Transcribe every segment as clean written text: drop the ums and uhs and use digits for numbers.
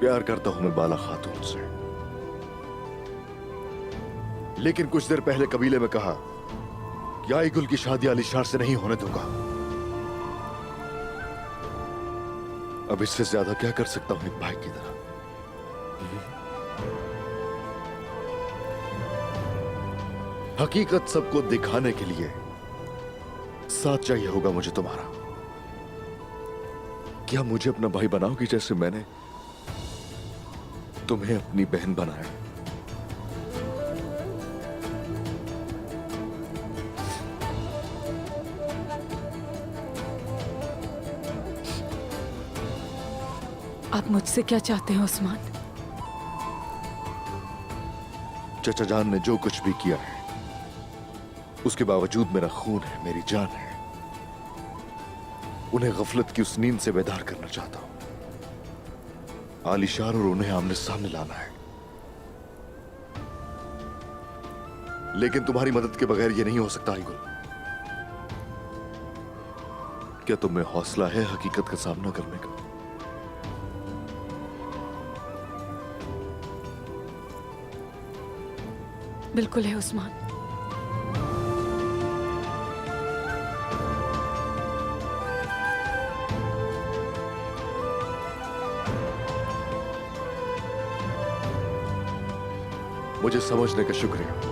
प्यार करता हूं मैं बाला खातून से, लेकिन कुछ देर पहले कबीले में कहा कि आईगुल की शादी आलिशार से नहीं होने दूंगा। अब इससे ज्यादा क्या कर सकता हूं एक भाई की तरह। हकीकत सबको दिखाने के लिए साथ चाहिए होगा मुझे तुम्हारा। क्या मुझे अपना भाई बनाओगी जैसे मैंने तुम्हें अपनी बहन बनाया? आप मुझसे क्या चाहते हैं उस्मान? चचा जान ने जो कुछ भी किया है उसके बावजूद मेरा खून है, मेरी जान है। उन्हें गफलत की उस नींद से बेदार करना चाहता हूं। आलिशार और उन्हें आमने सामने लाना है, लेकिन तुम्हारी मदद के बगैर यह नहीं हो सकता आईगुल। क्या तुम में हौसला है हकीकत का सामना करने का? बिल्कुल है उस्मान। मुझे समझने का शुक्रिया।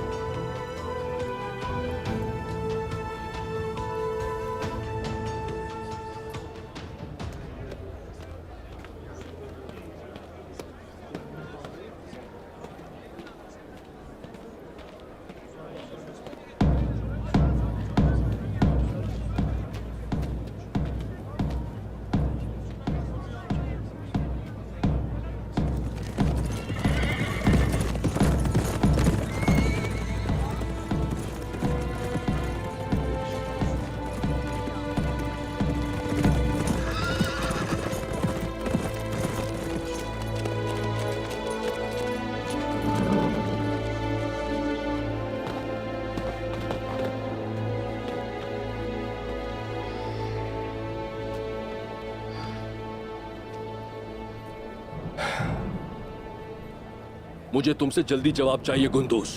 मुझे तुमसे जल्दी जवाब चाहिए गुंदूस।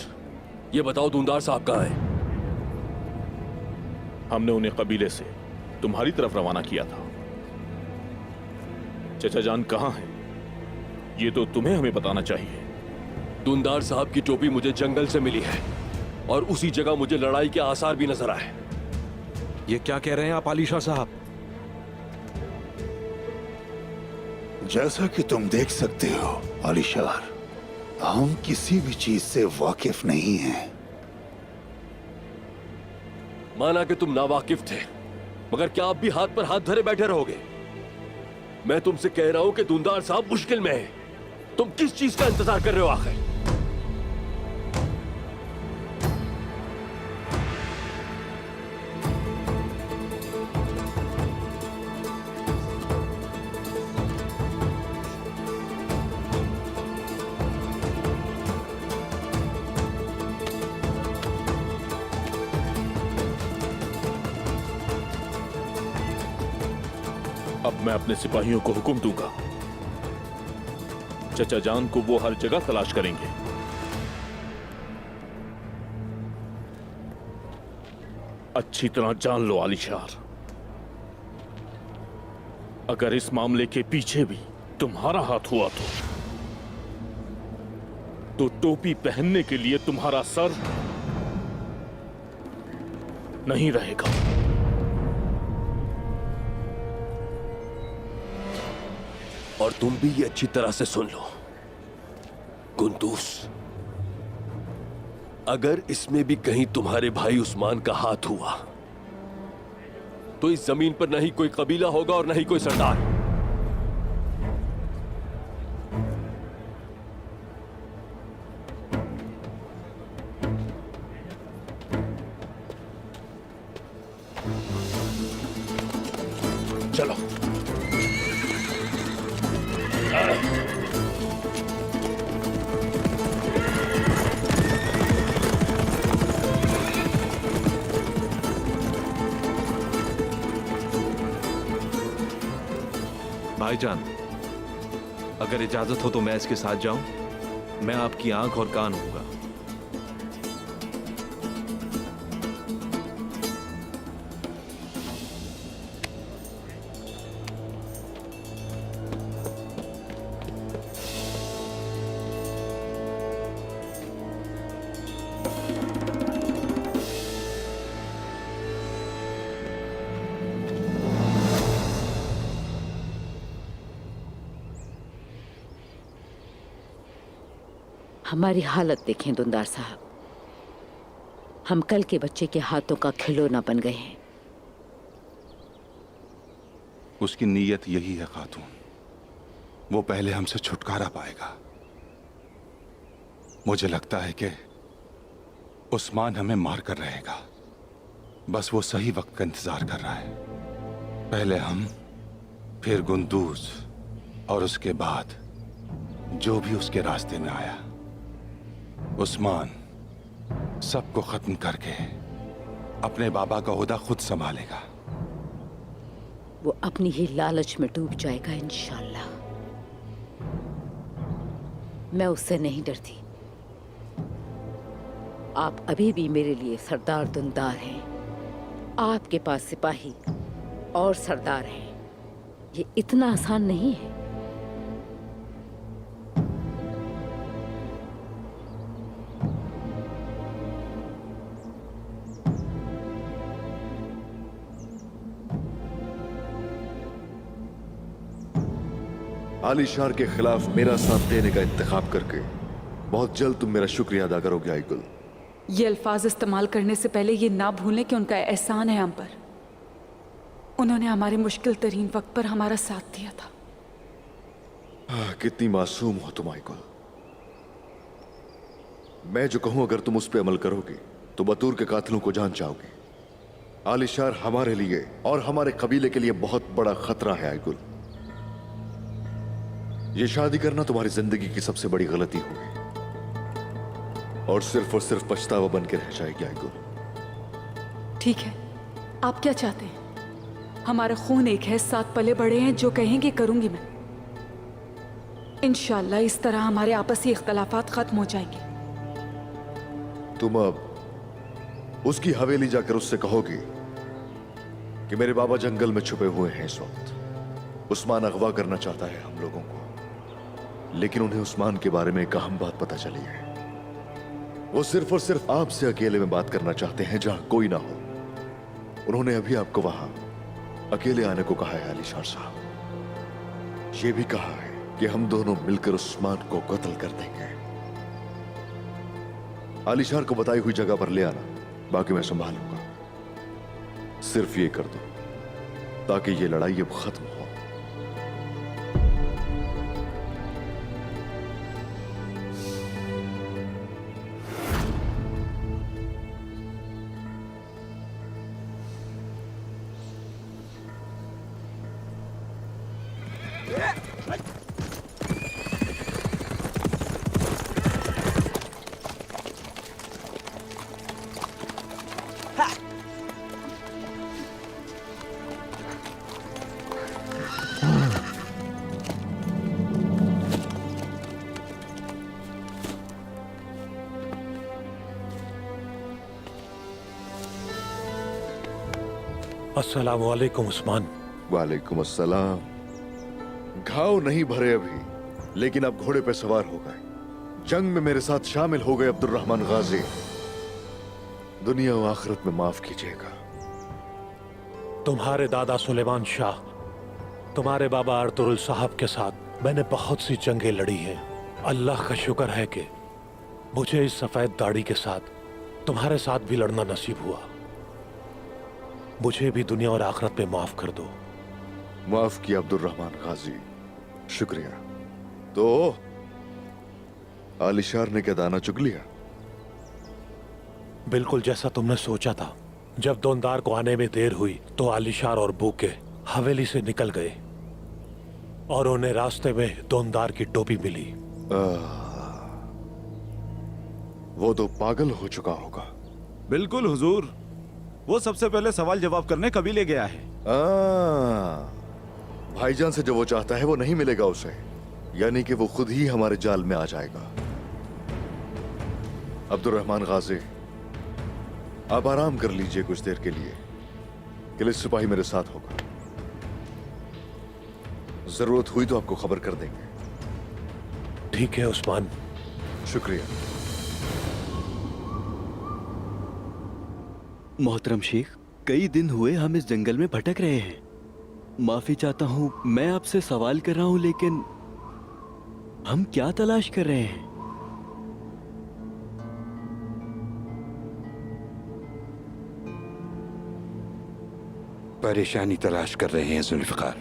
ये बताओ दूंदार साहब कहाँ है? हमने उन्हें कबीले से तुम्हारी तरफ रवाना किया था। चचा जान कहाँ है ये तो तुम्हें हमें बताना चाहिए। दूंदार साहब की टोपी मुझे जंगल से मिली है और उसी जगह मुझे लड़ाई के आसार भी नजर आए। ये क्या कह रहे हैं आप आलिशाह साहब? जैसा कि तुम देख सकते हो आलिशार, हम किसी भी चीज से वाकिफ नहीं हैं। माना कि तुम नावाकिफ थे, मगर क्या आप भी हाथ पर हाथ धरे बैठे रहोगे? मैं तुमसे कह रहा हूं कि दूंदार साहब मुश्किल में है। तुम किस चीज का इंतजार कर रहे हो आखिर? अब मैं अपने सिपाहियों को हुक्म दूंगा, चचा जान को वो हर जगह तलाश करेंगे। अच्छी तरह जान लो आलिशार, अगर इस मामले के पीछे भी तुम्हारा हाथ हुआ तो टोपी पहनने के लिए तुम्हारा सर नहीं रहेगा। और तुम भी ये अच्छी तरह से सुन लो गुंदूस, अगर इसमें भी कहीं तुम्हारे भाई उस्मान का हाथ हुआ तो इस जमीन पर न ही कोई कबीला होगा और न ही कोई सरदार। चलो भाईजान, अगर इजाजत हो तो मैं इसके साथ जाऊं। मैं आपकी आंख और कान होऊंगा। हमारी हालत देखें दुंदार साहब, हम कल के बच्चे के हाथों का खिलौना बन गए हैं। उसकी नीयत यही है खातून, वो पहले हमसे छुटकारा पाएगा। मुझे लगता है कि उस्मान हमें मार कर रहेगा, बस वो सही वक्त का इंतजार कर रहा है। पहले हम, फिर गुंदूज, और उसके बाद जो भी उसके रास्ते में आया। उस्मान सबको खत्म करके अपने बाबा का ओहदा खुद संभालेगा। वो अपनी ही लालच में डूब जाएगा इंशाल्लाह। मैं उससे नहीं डरती। आप अभी भी मेरे लिए सरदार दुंदार हैं। आपके पास सिपाही और सरदार हैं। ये इतना आसान नहीं है। आलिशार के खिलाफ मेरा साथ देने का इंतखाब करके बहुत जल्द तुम मेरा शुक्रिया अदा करोगे आईगुल। ये अल्फाज इस्तेमाल करने से पहले ये ना भूलें कि उनका एहसान है हम पर। उन्होंने हमारे मुश्किल तरीन वक्त पर हमारा साथ दिया था। कितनी मासूम हो तुम आईगुल। मैं जो कहूं अगर तुम उस पर अमल करोगे तो बतूर के कातिलों को जान जाओगे। आलिशार हमारे लिए और हमारे कबीले के लिए बहुत बड़ा खतरा है आईगुल। ये शादी करना तुम्हारी जिंदगी की सबसे बड़ी गलती होगी और सिर्फ पछतावा बन के रह जाएगी आईगुल। ठीक है, आप क्या चाहते हैं? हमारा खून एक है, साथ पले बड़े हैं। जो कहेंगे करूंगी मैं। इंशाल्लाह इस तरह हमारे आपसी इख्तलाफात खत्म हो जाएंगे। तुम अब उसकी हवेली जाकर उससे कहोगे कि मेरे बाबा जंगल में छुपे हुए हैं इस वक्त। उस्मान अगवा करना चाहता है हम लोगों को, लेकिन उन्हें उस्मान के बारे में एक अहम बात पता चली है। वो सिर्फ और सिर्फ आपसे अकेले में बात करना चाहते हैं जहां कोई ना हो। उन्होंने अभी आपको वहां अकेले आने को कहा है आलिशार साहब। ये भी कहा है कि हम दोनों मिलकर उस्मान को कत्ल कर देंगे। आलिशार को बताई हुई जगह पर ले आना, बाकी मैं संभालूंगा। सिर्फ ये कर दो ताकि ये लड़ाई अब खत्म हो। अस्सलामु अलैकुम उस्मान। वालेकुम अस्सलाम। घाव नहीं भरे अभी, लेकिन अब घोड़े पे सवार हो गए। जंग में मेरे साथ शामिल हो गए अब्दुर्रहमान गाजी। दुनिया और आखिरत में माफ कीजिएगा। तुम्हारे दादा सुलेमान शाह, तुम्हारे बाबा अर्तुगरुल साहब के साथ मैंने बहुत सी जंगें लड़ी हैं। अल्लाह का शुक्र है कि मुझे इस सफेद दाढ़ी के साथ तुम्हारे साथ भी लड़ना नसीब हुआ। मुझे भी दुनिया और आखिरत में माफ कर दो। माफ किया अब्दुर्रहमान गाजी, शुक्रिया। तो आलिशार ने क्या दाना चुग लिया? बिल्कुल जैसा तुमने सोचा था। जब दोंदार को आने में देर हुई तो आलिशार और बूके हवेली से निकल गए और उन्हें रास्ते में दोंदार की टोपी मिली। वो तो पागल हो चुका होगा। बिल्कुल हुजूर, वो सबसे पहले सवाल जवाब करने कबीले गया है। भाईजान से जो वो चाहता है वो नहीं मिलेगा उसे। यानी कि वो खुद ही हमारे जाल में आ जाएगा। अब्दुर्रहमान गाजी, आप आराम कर लीजिए कुछ देर के लिए। किले सिपाही मेरे साथ होगा, जरूरत हुई तो आपको खबर कर देंगे। ठीक है उस्मान। शुक्रिया। मोहतरम शेख, कई दिन हुए हम इस जंगल में भटक रहे हैं। माफी चाहता हूं, मैं आपसे सवाल कर रहा हूं, लेकिन हम क्या तलाश कर रहे हैं? परेशानी तलाश कर रहे हैं जुल्फिकार,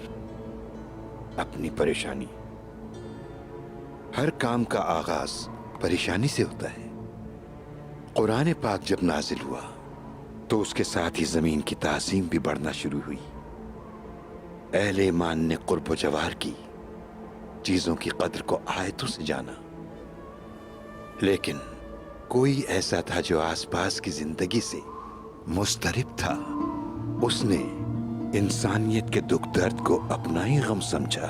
अपनी परेशानी। हर काम का आगाज परेशानी से होता है। कुरान पाक जब नाजिल हुआ तो उसके साथ ही जमीन की ताजीम भी बढ़ना शुरू हुई। अहले ईमान ने कुर्ब व जवार की, चीजों की कद्र को आयतों से जाना। लेकिन कोई ऐसा था जो आसपास की जिंदगी से मुस्तरिब था। उसने इंसानियत के दुख दर्द को अपना ही गम समझा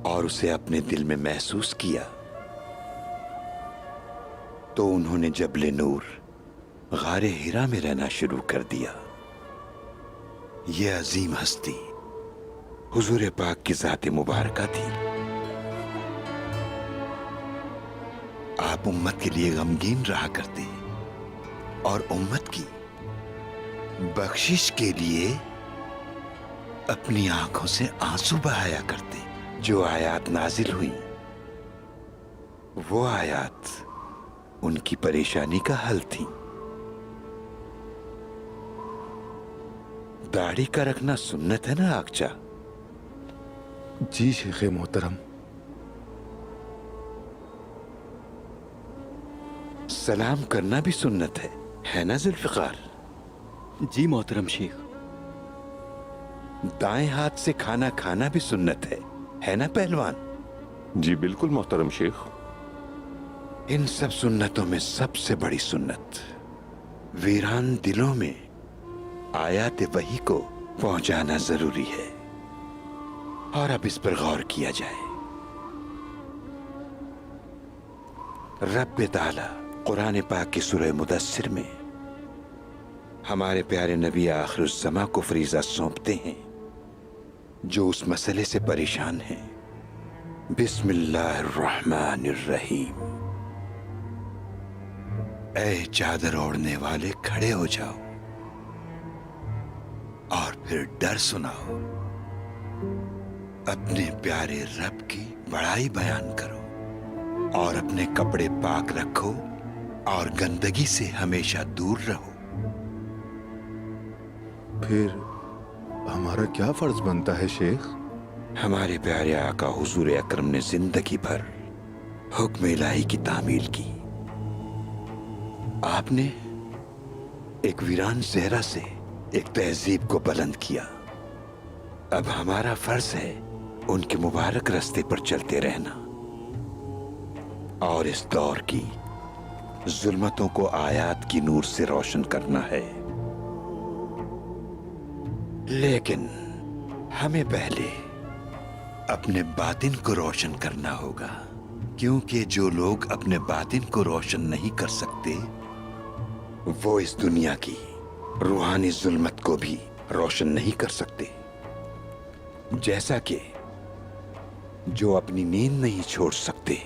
और उसे अपने दिल में महसूस किया। तो उन्होंने जबले नूर, गारे हिरा में रहना शुरू कर दिया। यह अजीम हस्ती हुजूर पाक की ज़ात मुबारका थी। आप उम्मत के लिए गमगीन रहा करते और उम्मत की बख्शिश के लिए अपनी आंखों से आंसू बहाया करते। जो आयात नाजिल हुई वो आयात उनकी परेशानी का हल थी। दाढ़ी का रखना सुन्नत है ना आकचा? जी शेख मोहतरम। सलाम करना भी सुन्नत है ना जुल्फिकार? जी मोहतरम शेख। दाएं हाथ से खाना खाना भी सुन्नत है ना पहलवान? जी बिल्कुल मोहतरम शेख। इन सब सुन्नतों में सबसे बड़ी सुन्नत वीरान दिलों में आयात वही को पहुंचाना जरूरी है। और अब इस पर गौर किया जाए। रब्बे ताला कुरान पाक की सूरह मुदस्सिर में हमारे प्यारे नबी आखिरुज़्ज़मा को फरीज़ा सौंपते हैं जो उस मसले से परेशान हैं। बिस्मिल्लाहिर्रहमानिर्रहीम। ऐ चादर ओढ़ने वाले खड़े हो जाओ और फिर डर सुनाओ। अपने प्यारे रब की बड़ाई बयान करो और अपने कपड़े पाक रखो और गंदगी से हमेशा दूर रहो। फिर हमारा क्या फर्ज बनता है शेख? हमारे प्यारे आका हुजूर अकरम ने जिंदगी भर हुक्म इलाही की तामील की। आपने एक वीरान सेहरा से एक तहजीब को बुलंद किया। अब हमारा फर्ज है उनके मुबारक रास्ते पर चलते रहना और इस दौर की जुल्मतों को आयात की नूर से रोशन करना है। लेकिन हमें पहले अपने बातिन को रोशन करना होगा, क्योंकि जो लोग अपने बातिन को रोशन नहीं कर सकते वो इस दुनिया की रूहानी जुल्मत को भी रोशन नहीं कर सकते। जैसा कि जो अपनी नींद नहीं छोड़ सकते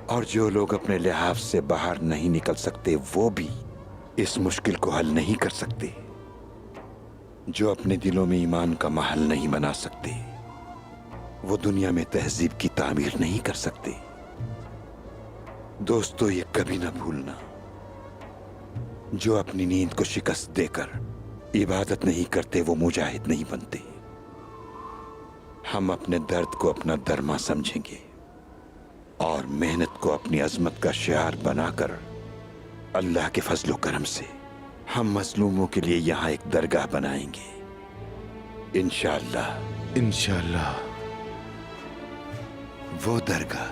और जो लोग अपने लिहाज से बाहर नहीं निकल सकते वो भी इस मुश्किल को हल नहीं कर सकते। जो अपने दिलों में ईमान का महल नहीं बना सकते वो दुनिया में तहजीब की तामीर नहीं कर सकते। दोस्तों, ये कभी ना भूलना, जो अपनी नींद को शिकस्त देकर इबादत नहीं करते वो मुजाहिद नहीं बनते। हम अपने दर्द को अपना दरमा समझेंगे और मेहनत को अपनी अजमत का शियार बनाकर अल्लाह के फजलो करम से हम मजलूमों के लिए यहां एक दरगाह बनाएंगे इंशाअल्लाह। इंशाअल्लाह। वो दरगाह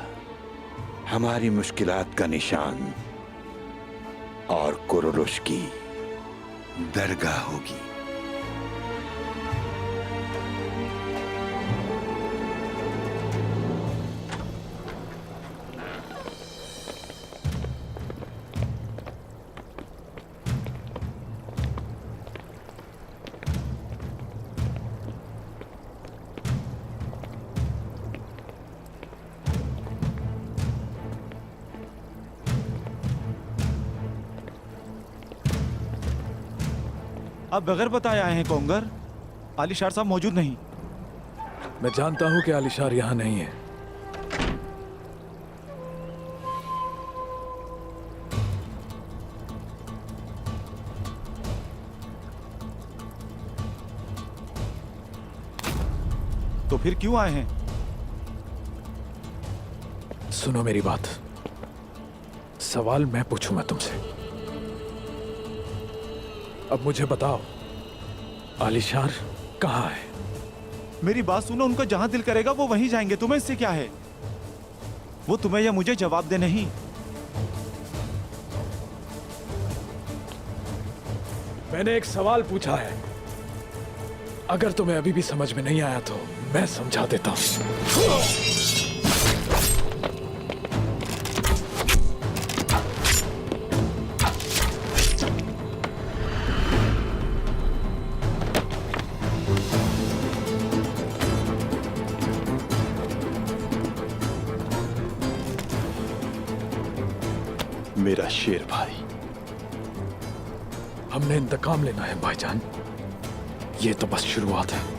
हमारी मुश्किलात का निशान और कुरुश की दरगाह होगी। अब बगैर बताए आए हैं कोंगर। आलिशार साहब मौजूद नहीं। मैं जानता हूं कि आलिशार यहां नहीं है। तो फिर क्यों आए हैं? सुनो मेरी बात, सवाल मैं पूछूंगा तुमसे। अब मुझे बताओ, आलिशार कहाँ है? मेरी बात सुनो, उनका जहां दिल करेगा वो वहीं जाएंगे। तुम्हें इससे क्या है? वो तुम्हें या मुझे जवाब दे नहीं। मैंने एक सवाल पूछा है, अगर तुम्हें अभी भी समझ में नहीं आया तो मैं समझा देता हूं। मेरा शेर भाई, हमने इंतकाम लेना है भाईजान, ये तो बस शुरुआत है।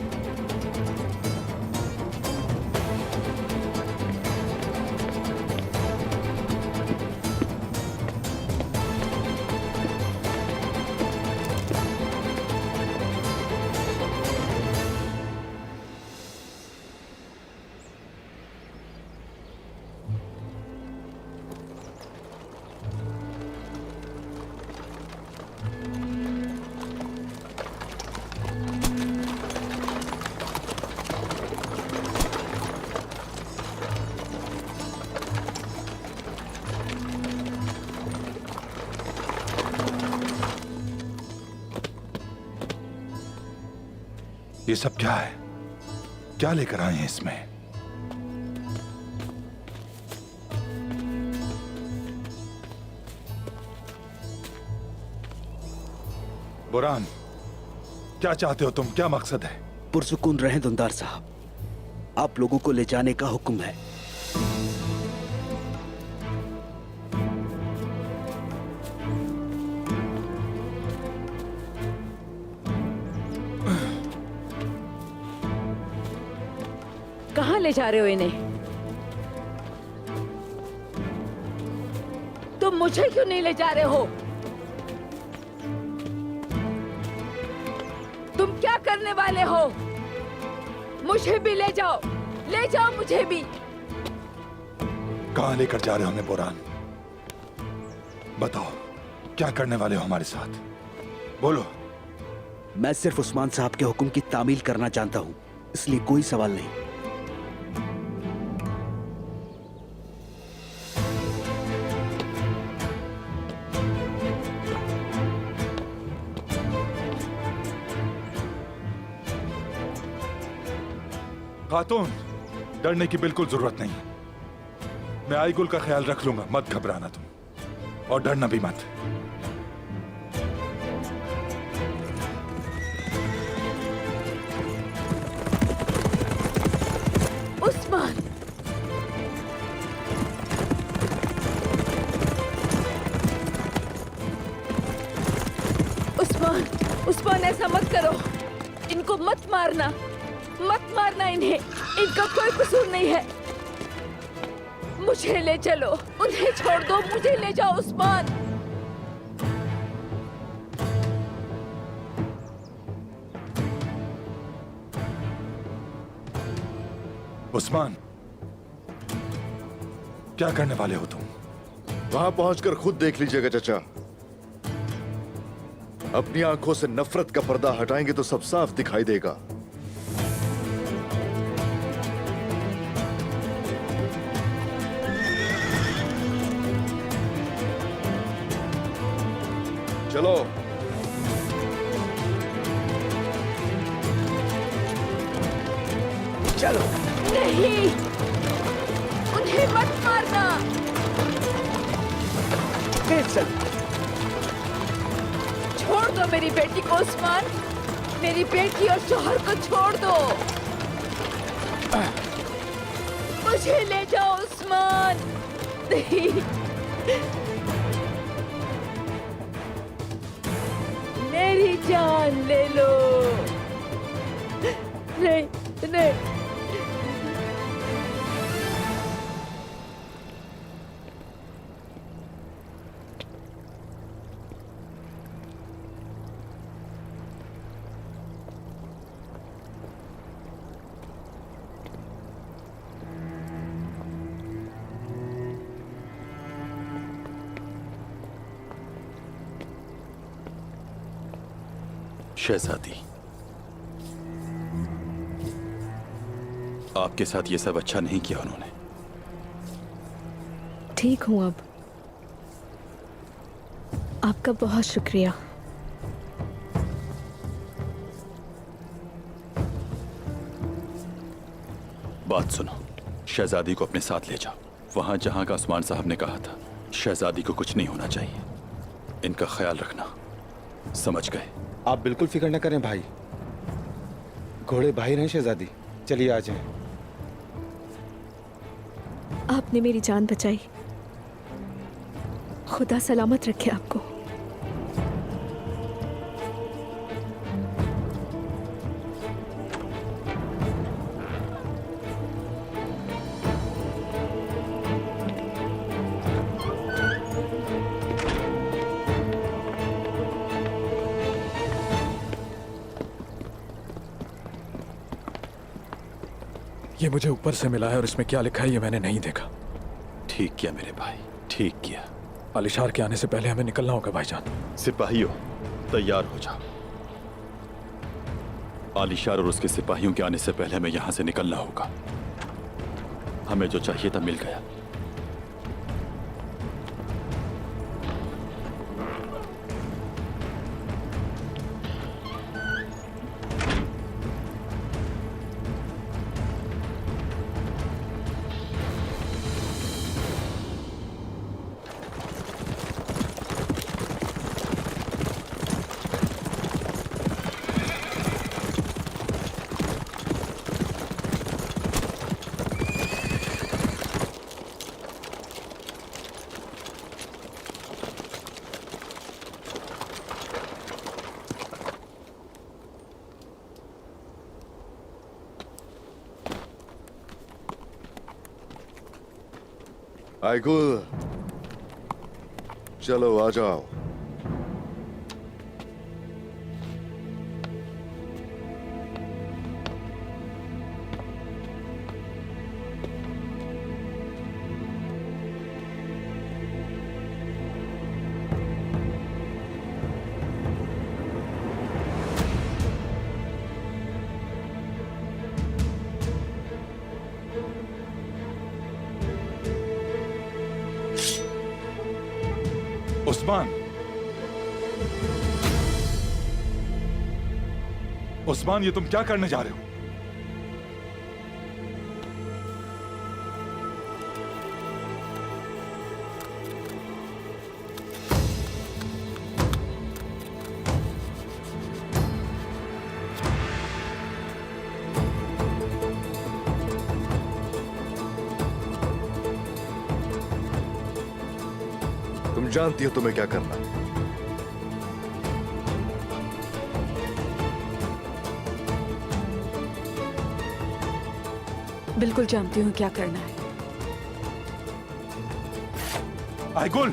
ये सब क्या है? क्या लेकर आए हैं इसमें? बुरान, क्या चाहते हो तुम? क्या मकसद है? पुरसुकून रहें दुंदार साहब, आप लोगों को ले जाने का हुक्म है। कहाँ ले जा रहे हो इन्हें? तुम मुझे क्यों नहीं ले जा रहे हो? तुम क्या करने वाले हो? मुझे भी ले जाओ मुझे भी। कहां लेकर जा रहे हो हमें बुरान? बताओ, क्या करने वाले हो हमारे साथ? बोलो। मैं सिर्फ उस्मान साहब के हुक्म की तामील करना जानता हूं, इसलिए कोई सवाल नहीं। खातून, डरने की बिल्कुल जरूरत नहीं। मैं आईगुल का ख्याल रख लूंगा, मत घबराना तुम, और डरना भी मत। उस्मान, उस्मान ऐसा मत करो। इनको मत मारना इन्हें, इनका कोई कसूर नहीं है। मुझे ले चलो, उन्हें छोड़ दो, मुझे ले जाओ उस्मान। उस्मान, क्या करने वाले हो तुम? वहां पहुंचकर खुद देख लीजिएगा चाचा। अपनी आंखों से नफरत का पर्दा हटाएंगे तो सब साफ दिखाई देगा। चलो। चलो। नहीं, उन्हें मत मारना। चल। छोड़ दो मेरी बेटी को उस्मान, मेरी बेटी और शौहर को छोड़ दो। मुझे ले जाओ उस्मान। नहीं, मेरी जान ले लो। नहीं नहीं। शहजादी, आपके साथ ये सब अच्छा नहीं किया उन्होंने। ठीक हूं अब। आपका बहुत शुक्रिया। बात सुनो, शहजादी को अपने साथ ले जाओ, वहां जहां का उस्मान साहब ने कहा था। शहजादी को कुछ नहीं होना चाहिए, इनका ख्याल रखना, समझ गए? आप बिल्कुल फिक्र न करें भाई, घोड़े बाहर हैं शहजादी, चलिए आ जाएं। आपने मेरी जान बचाई, खुदा सलामत रखे आपको। ये मुझे ऊपर से मिला है और इसमें क्या लिखा है ये मैंने नहीं देखा। ठीक किया मेरे भाई, ठीक किया। आलिशार के आने से पहले हमें निकलना होगा भाईजान। सिपाहियों, तैयार हो जाओ। आलिशार और उसके सिपाहियों के आने से पहले हमें यहां से निकलना होगा। हमें जो चाहिए था मिल गया। आइगुल, चलो आ जाओ। उस्मान, उस्मान, ये तुम क्या करने जा रहे हो? तुम जानती हो तुम्हें क्या करना है। बिल्कुल जानती हूँ क्या करना है। आइगुल,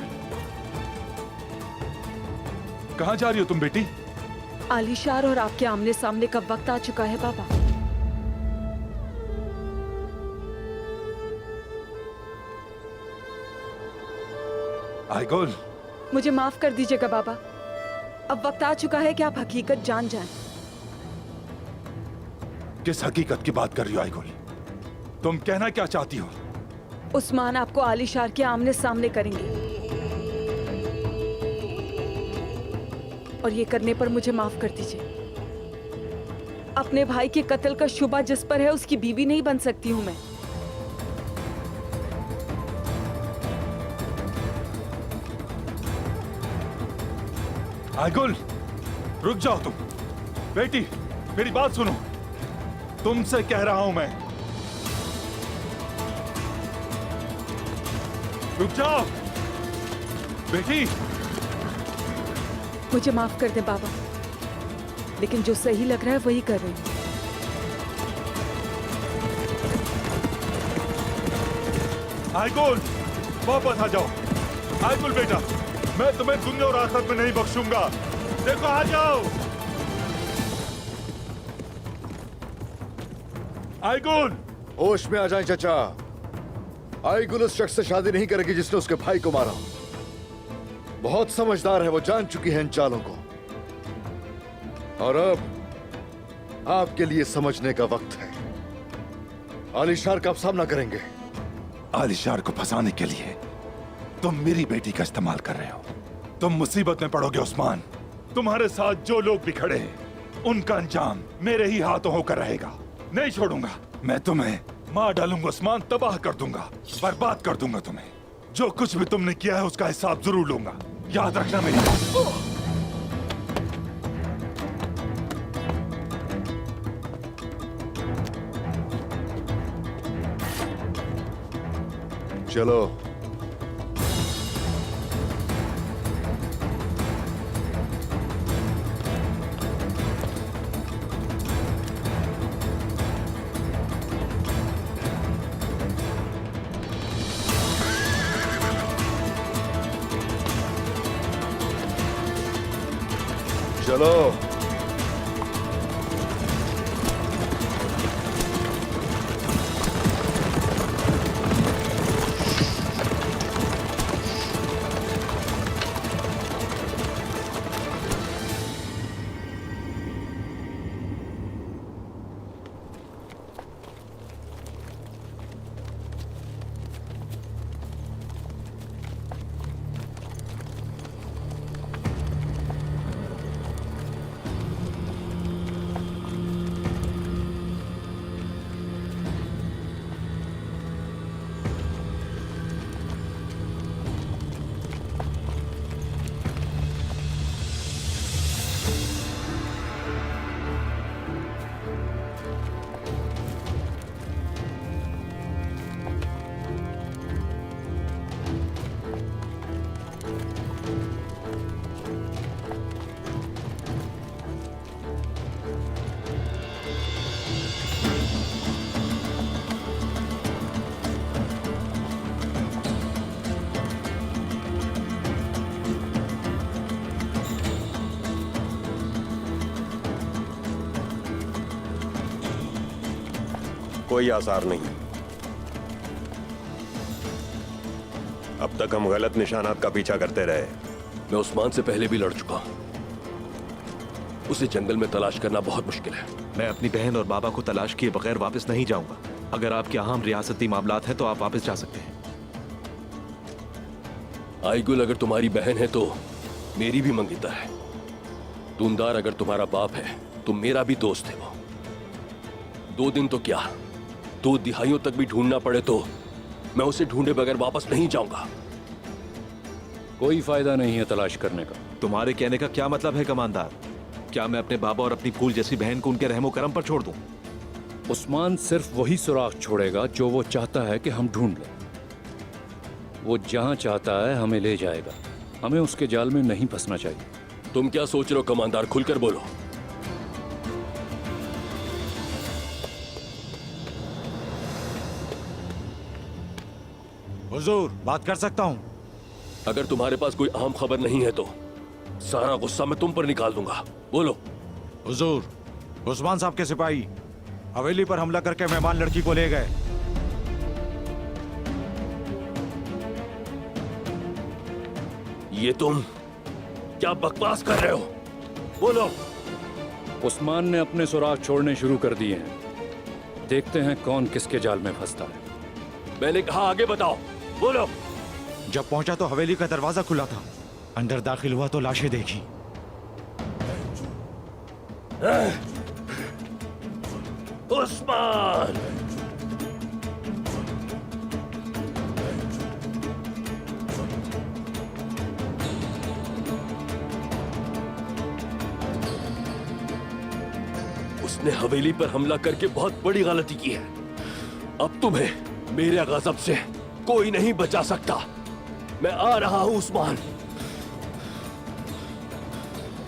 कहां जा रही हो तुम बेटी? आलिशार और आपके आमने सामने का वक्त आ चुका है बाबा। आइगुल, मुझे माफ कर दीजिएगा बाबा, अब वक्त आ चुका है कि आप हकीकत जान जाएं। किस हकीकत की बात कर रही हो आइगुल? तुम कहना क्या चाहती हो? उस्मान आपको आलिशार के आमने सामने करेंगे और ये करने पर मुझे माफ कर दीजिए। अपने भाई के कत्ल का शुबा जिस पर है उसकी बीवी नहीं बन सकती हूं मैं। आइगुल, रुक जाओ तुम। बेटी, मेरी बात सुनो, तुमसे कह रहा हूं मैं, रुक जाओ। बेटी, मुझे माफ कर दे बाबा, लेकिन जो सही लग रहा है वही कर रही हूँ। आइगुल, वापस आ जाओ। आइगुल बेटा, मैं तुम्हें दुनिया और आखिरत में नहीं बख्शूंगा। देखो, आ जाओ। आइगुल, होश में आ जाए चाचा। आइगुल उस शख्स से शादी नहीं करेगी जिसने उसके भाई को मारा। बहुत समझदार है, वो जान चुकी है इन चालों को। और अब आपके लिए समझने का वक्त है। आलिशार का आप सामना करेंगे। आलिशार को फंसाने के लिए तुम मेरी बेटी का इस्तेमाल कर रहे हो। तुम मुसीबत में पड़ोगे उस्मान। तुम्हारे साथ जो लोग भी खड़े हैं, उनका अंजाम मेरे ही हाथों होकर रहेगा। नहीं छोड़ूंगा। मैं तुम्हें मार डालूंगा उस्मान, तबाह कर दूंगा, बर्बाद कर दूंगा तुम्हें। जो कुछ भी तुमने किया है उसका हिसाब जरूर लूंगा, याद रखना मेरी बात। चलो। चलो। कोई आसार नहीं। अब तक हम गलत निशानात का पीछा करते रहे। मैं उस्मान से पहले भी लड़ चुका हूं। उसे जंगल में तलाश करना बहुत मुश्किल है। मैं अपनी बहन और बाबा को तलाश किए बगैर वापस नहीं जाऊंगा। अगर आपके अहम रियासती मामलात हैं तो आप वापस जा सकते हैं। आइगुल अगर तुम्हारी बहन है तो मेरी भी मंगिता है। दूंदार अगर तुम्हारा बाप है तो मेरा भी दोस्त है वो। 2 दिन तो क्या, 2 दिहाइयों तक भी ढूंढना पड़े तो मैं उसे ढूंढे बगैर वापस नहीं जाऊंगा। कोई फायदा नहीं है तलाश करने का। तुम्हारे कहने का क्या मतलब है कमांडर? क्या मैं अपने बाबा और अपनी फूल जैसी बहन को उनके रहमो करम पर छोड़ दूं? उस्मान सिर्फ वही सुराग छोड़ेगा जो वो चाहता है कि हम ढूंढ लें। वो जहां चाहता है हमें ले जाएगा। हमें उसके जाल में नहीं फंसना चाहिए। तुम क्या सोच रहे हो कमांडर? खुलकर बोलो। हुजूर, बात कर सकता हूँ? अगर तुम्हारे पास कोई अहम खबर नहीं है तो सारा गुस्सा मैं तुम पर निकाल दूंगा। बोलो। हुजूर, उस्मान साहब के सिपाही हवेली पर हमला करके मेहमान लड़की को ले गए। ये तुम क्या बकवास कर रहे हो? बोलो। उस्मान ने अपने सुराग छोड़ने शुरू कर दिए हैं। देखते हैं कौन किसके जाल में फंसता है। मैंने कहा आगे बताओ। बोलो। जब पहुंचा तो हवेली का दरवाजा खुला था। अंदर दाखिल हुआ तो लाशें देखी। उस्मान! उसने हवेली पर हमला करके बहुत बड़ी गलती की है। अब तुम्हें मेरे गजब से कोई नहीं बचा सकता। मैं आ रहा हूं उस्मान।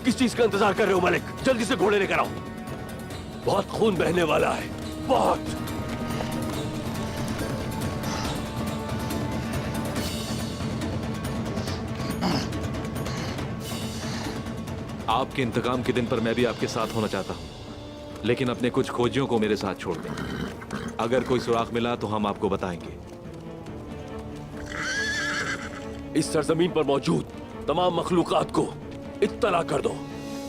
किस चीज का इंतजार कर रहे हो मलिक? जल्दी से घोड़े लेकर आओ। बहुत खून बहने वाला है, बहुत। आपके इंतकाम के दिन पर मैं भी आपके साथ होना चाहता हूं, लेकिन अपने कुछ खोजियों को मेरे साथ छोड़ दें। अगर कोई सुराग मिला तो हम आपको बताएंगे। इस सरजमीन पर मौजूद तमाम मखलूकात को इत्तला कर दो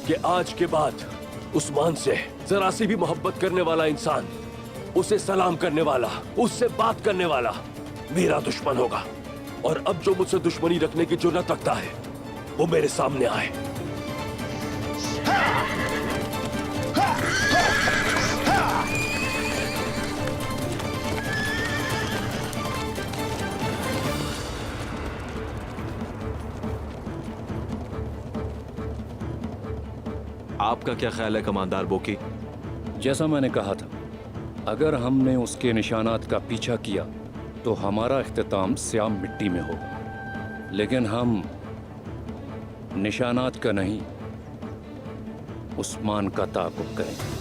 कि आज के बाद उस्मान से जरा सी भी मोहब्बत करने वाला इंसान, उसे सलाम करने वाला, उससे बात करने वाला मेरा दुश्मन होगा। और अब जो मुझसे दुश्मनी रखने की जुर्रत रखता है वो मेरे सामने आए। आपका क्या ख्याल है कमांडर बोकी? जैसा मैंने कहा था, अगर हमने उसके निशानात का पीछा किया तो हमारा इख्तिताम श्याम मिट्टी में होगा, लेकिन हम निशानात का नहीं, उस्मान का ताक़ुब करेंगे।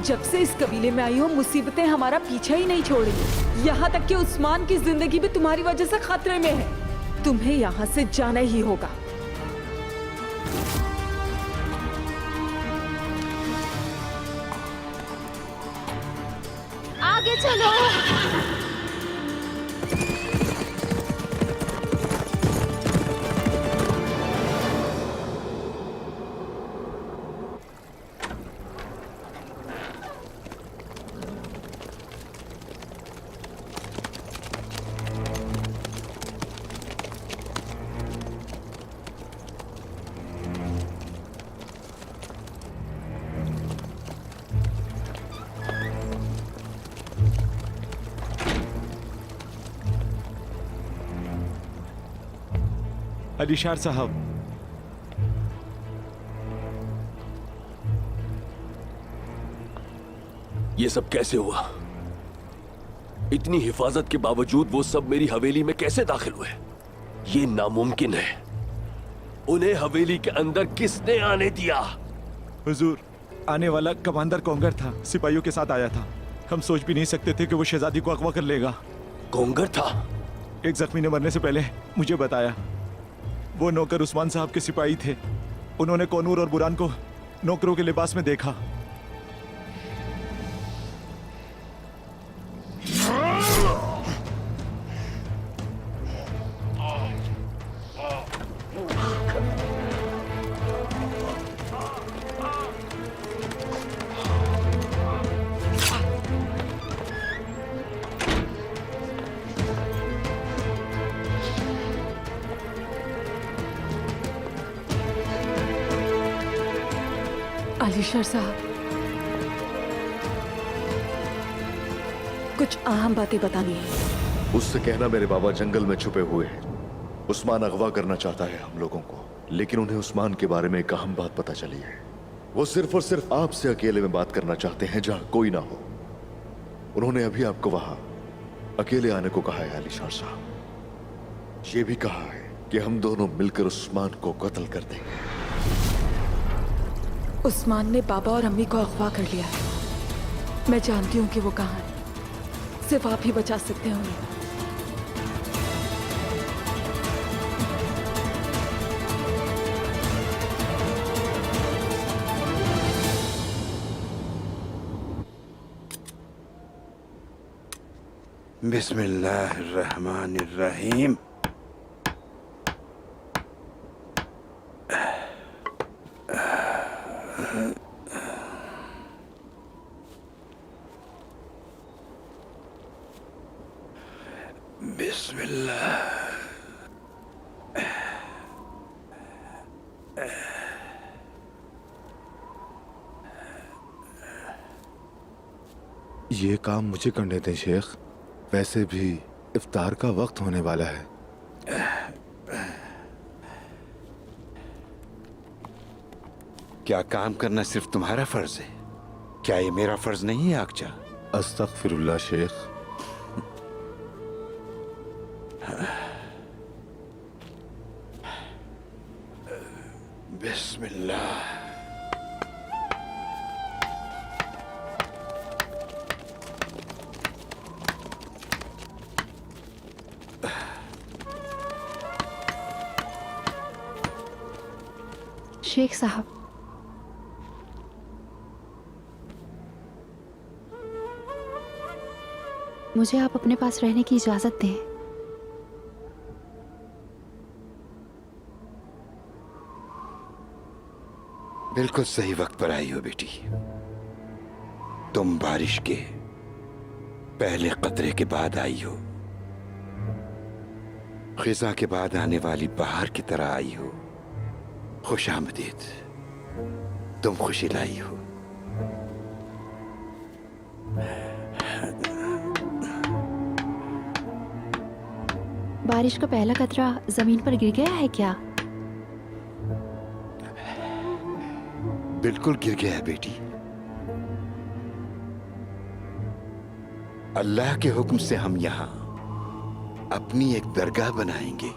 जब से इस कबीले में आई हो, मुसीबतें हमारा पीछा ही नहीं छोड़ रही। यहाँ तक कि उस्मान की जिंदगी भी तुम्हारी वजह से खतरे में है। तुम्हें यहाँ से जाना ही होगा। आगे चलो। अलीशार साहब, ये सब कैसे हुआ? इतनी हिफाजत के बावजूद वो सब मेरी हवेली में कैसे दाखिल हुए? ये नामुमकिन है। उन्हें हवेली के अंदर किसने आने दिया? हुजूर, आने वाला कमांडर कोंगर था, सिपाहियों के साथ आया था। हम सोच भी नहीं सकते थे कि वो शहजादी को अगवा कर लेगा। कोंगर था? एक जख्मी ने मरने से पहले मुझे बताया। वो नौकर उस्मान साहब के सिपाही थे। उन्होंने कोनूर और बुरान को नौकरों के लिबास में देखा। अलीशार साहब, कुछ अहम बातें बतानी है। उससे कहना मेरे बाबा जंगल में छुपे हुए हैं। उस्मान अगवा करना चाहता है हम लोगों को, लेकिन उन्हें उस्मान के बारे में एक अहम बात पता चली है। वो सिर्फ और सिर्फ आपसे अकेले में बात करना चाहते हैं, जहां कोई ना हो। उन्होंने अभी आपको वहां अकेले आने को कहा है अलीशार साहब। ये भी कहा है कि हम दोनों मिलकर उस्मान को कत्ल कर देंगे। उस्मान ने बाबा और अम्मी को अगवा कर लिया है। मैं जानती हूँ कि वो कहाँ है। सिर्फ आप ही बचा सकते हैं उन्हें। बिस्मिल्लाहिर्रहमानिर्रहीम। बिस्मिल्लाह। ये काम मुझे करने दें शेख, वैसे भी इफ्तार का वक्त होने वाला है। क्या काम करना सिर्फ तुम्हारा फर्ज है? क्या ये मेरा फर्ज नहीं है आकचा? अस्तगफिरुल्लाह शेख। बिस्मिल्लाह। शेख साहब, मुझे आप अपने पास रहने की इजाजत दें। बिल्कुल सही वक्त पर आई हो बेटी। तुम बारिश के पहले कतरे के बाद आई हो, खिजा के बाद आने वाली बहार की तरह आई हो। खुश आमदीद, तुम खुशी लाई हो। बारिश का पहला कतरा जमीन पर गिर गया है क्या? बिल्कुल गिर गया है बेटी। अल्लाह के हुक्म से हम यहां अपनी एक दरगाह बनाएंगे।